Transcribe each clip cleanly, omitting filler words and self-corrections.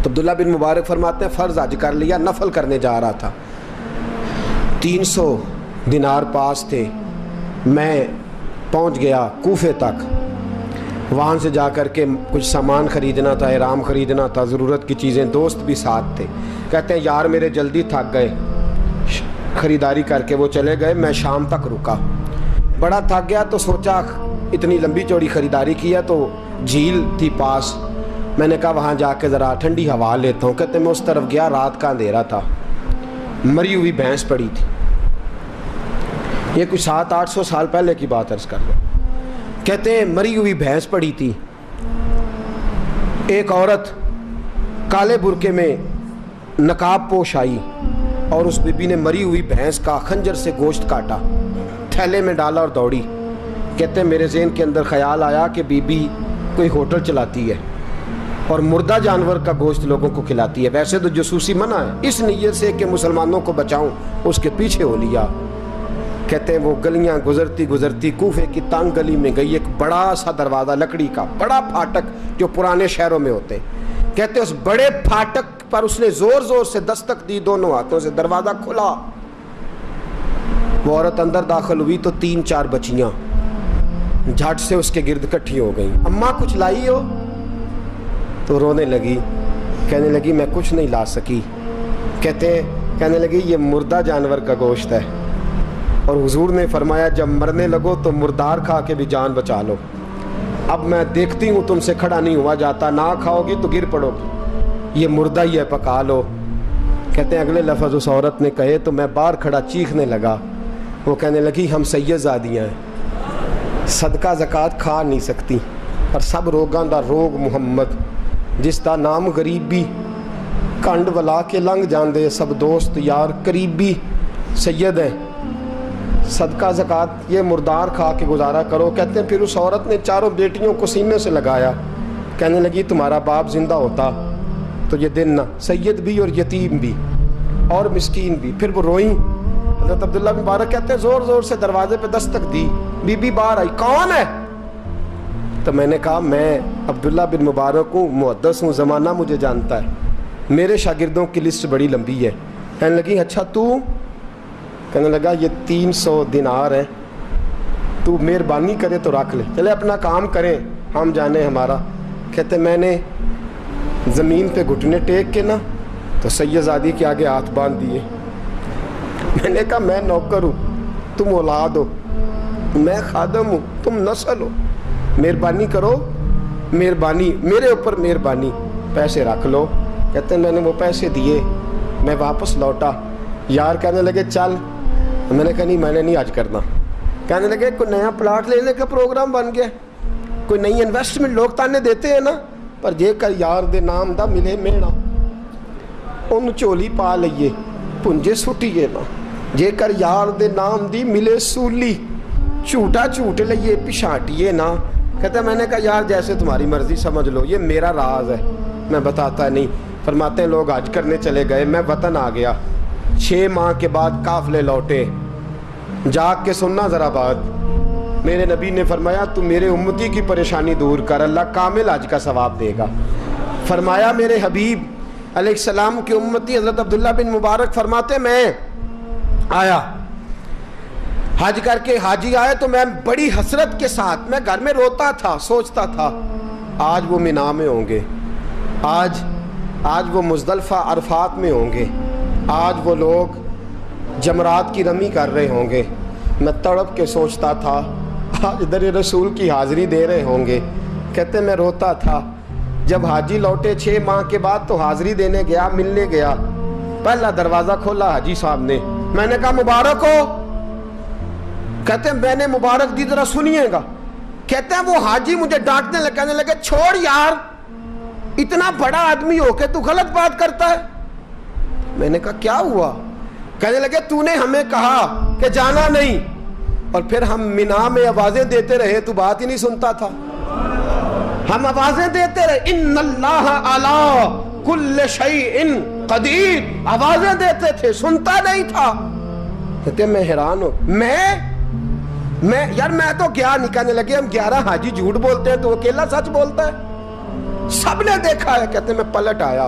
تو عبداللہ بن مبارک فرماتے ہیں فرض حج کر لیا، نفل کرنے جا رہا تھا، 300 دینار پاس تھے، میں پہنچ گیا کوفے تک، وہاں سے جا کر کے کچھ سامان خریدنا تھا، احرام خریدنا تھا، ضرورت کی چیزیں، دوست بھی ساتھ تھے، کہتے ہیں یار میرے جلدی تھک گئے، خریداری کر کے وہ چلے گئے، میں شام تک رکا، بڑا تھک گیا تو سوچا اتنی لمبی چوڑی خریداری کی ہے تو جھیل تھی پاس، میں نے کہا وہاں جا کے ذرا ٹھنڈی ہوا لیتا ہوں، کہتے میں اس طرف گیا، رات کا اندھیرا تھا، مری ہوئی بھینس پڑی تھی، یہ کچھ 700-800 سال پہلے کی بات عرض کر لو، کہتے ہیں مری ہوئی بھینس پڑی تھی، ایک عورت کالے برقعے میں نقاب پوش آئی اور اس بی بی نے مری ہوئی بھینس کا خنجر سے گوشت کاٹا، تھیلے میں ڈالا اور دوڑی، کہتے ہیں میرے ذہن کے اندر خیال آیا کہ بی بی کوئی ہوٹل چلاتی ہے اور مردہ جانور کا گوشت لوگوں کو کھلاتی ہے، ویسے تو جاسوسی منع ہے، اس نیت سے کہ مسلمانوں کو بچاؤں اس کے پیچھے ہو لیا، کہتے ہیں وہ گلیاں گزرتی گزرتی کوفے کی تنگ گلی میں گئی، ایک بڑا سا دروازہ لکڑی کا، بڑا پھاٹک جو پرانے شہروں میں ہوتے ہیں، کہتے ہیں اس بڑے پھاٹک پر اس نے زور زور سے دستک دی، دونوں ہاتھوں سے دروازہ کھلا، وہ عورت اندر داخل ہوئی تو 3-4 بچیاں جھٹ سے اس کے گرد اکٹھی ہو گئیں، اماں کچھ لائی ہو؟ تو رونے لگی، کہنے لگی میں کچھ نہیں لا سکی، کہنے لگی یہ مردہ جانور کا گوشت ہے، اور حضور نے فرمایا جب مرنے لگو تو مردار کھا کے بھی جان بچا لو، اب میں دیکھتی ہوں تم سے کھڑا نہیں ہوا جاتا، نہ کھاؤ گی تو گر پڑو گی، یہ مردہ ہی ہے پکا لو، کہتے ہیں اگلے لفظ اس عورت نے کہے تو میں باہر کھڑا چیخنے لگا، وہ کہنے لگی ہم سید زادیاں ہیں، صدقہ زکوٰۃ کھا نہیں سکتی، اور سب روگاں دا روگ محمد، جس دا نام غریبی، کنڈ ولا کے لنگ جاندے سب دوست یار قریبی، سید ہیں، صدقہ زکوٰۃ یہ مردار کھا کے گزارا کرو، کہتے ہیں پھر اس عورت نے 4 بیٹیوں کو سینے سے لگایا، کہنے لگی تمہارا باپ زندہ ہوتا تو یہ دن نہ، سید بھی اور یتیم بھی اور مسکین بھی، پھر وہ روئیں، حضرت عبداللہ بن مبارک کہتے ہیں زور زور سے دروازے پہ دستک دی، بی بی باہر آئی، کون ہے؟ تو میں نے کہا میں عبداللہ بن مبارک ہوں، محدث ہوں، زمانہ مجھے جانتا ہے، میرے شاگردوں کی لسٹ بڑی لمبی ہے، کہنے لگی اچھا تو؟ کہنے لگا یہ 300 دینار ہیں، تو مہربانی کرے تو رکھ لے، چلے اپنا کام کریں ہم جانے ہمارا، کہتے میں نے زمین پہ گھٹنے ٹیک کے نا تو سید زادی کے آگے ہاتھ باندھ دیے، میں نے کہا میں نوکر ہوں تم اولاد ہو، میں خادم ہوں تم نسل ہو، مہربانی کرو، مہربانی میرے اوپر مہربانی، پیسے رکھ لو، کہتے ہیں میں نے وہ پیسے دیے، میں واپس لوٹا، یار کہنے لگے چل، میں نے کہا نہیں میں نے نہیں آج کرنا، کہنے لگے کوئی نیا پلاٹ لینے کا پروگرام بن گیا، کوئی نئی انویسٹمنٹ، لوگ تانے دیتے ہیں نا، پر جے کر یار دے نام دا ملے میڑا ان چولی پا لئیے پنجے سٹیے نا، جے کر یار دے نام دی ملے سولی چھوٹا چھوٹ لئیے پشانٹیے نا، کہتے ہیں میں نے کہا یار جیسے تمہاری مرضی سمجھ لو، یہ میرا راز ہے میں بتاتا نہیں، فرماتے ہیں لوگ حج کرنے چلے گئے، میں وطن آ گیا، 6 ماہ کے بعد قافلے لوٹے، جاگ کے سننا ذرا بات، میرے نبی نے فرمایا تو میرے امتی کی پریشانی دور کر، اللہ کامل حج کا ثواب دے گا، فرمایا میرے حبیب علیہ السلام کی امتی حضرت عبداللہ بن مبارک فرماتے میں آیا حج کر کے، حاجی آئے تو میں بڑی حسرت کے ساتھ، میں گھر میں روتا تھا، سوچتا تھا آج وہ مینا میں ہوں گے، آج وہ مزدلفہ عرفات میں ہوں گے، آج وہ لوگ جمرات کی رمی کر رہے ہوں گے، میں تڑپ کے سوچتا تھا آج در رسول کی حاضری دے رہے ہوں گے، کہتے میں روتا تھا، جب حاجی لوٹے 6 ماہ کے بعد تو حاضری دینے گیا، ملنے گیا، پہلا دروازہ کھولا حاجی صاحب نے، میں نے کہا مبارک ہو، کہتے ہیں میں نے مبارک دی ذرا سنیے گا، کہتے ہیں وہ حاجی مجھے ڈانٹنے لگے، کہنے لگے چھوڑ یار اتنا بڑا آدمی ہو کے تو غلط بات کرتا ہے، میں نے کہا کیا ہوا؟ کہنے لگے تو نے ہمیں کہا کہ جانا نہیں، اور پھر ہم مینا میں آوازیں دیتے رہے تو بات ہی نہیں سنتا تھا، ہم آوازیں دیتے رہے ان اللہ علی کل شیء قدیر، آوازیں دیتے تھے سنتا نہیں تھا، کہتے میں حیران ہوں، میں یار میں تو کیا نہیں، کہنے لگے ہم 11 حاجی جھوٹ بولتے ہیں تو اکیلا سچ بولتا ہے، سب نے دیکھا ہے، کہتے میں پلٹ آیا،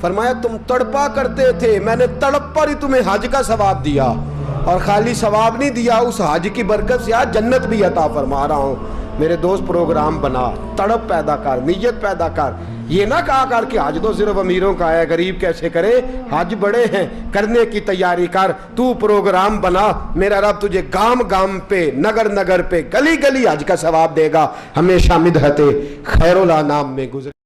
فرمایا تم تڑپا کرتے تھے، میں نے تڑپ پر ہی تمہیں حج کا ثواب دیا، اور خالی ثواب نہیں دیا، اس حج کی برکت سے آج جنت بھی عطا فرما رہا ہوں۔ میرے دوست پروگرام بنا، تڑپ پیدا کر، نیت پیدا کر، یہ نہ کہا کر کہ حج تو صرف امیروں کا ہے، غریب کیسے کرے، حج بڑے ہیں، کرنے کی تیاری کر، تو پروگرام بنا، میرا رب تجھے گام گام پہ، نگر نگر پہ، گلی گلی حج کا ثواب دے گا۔ ہمیشہ مدحت خیر الانام میں گزرے۔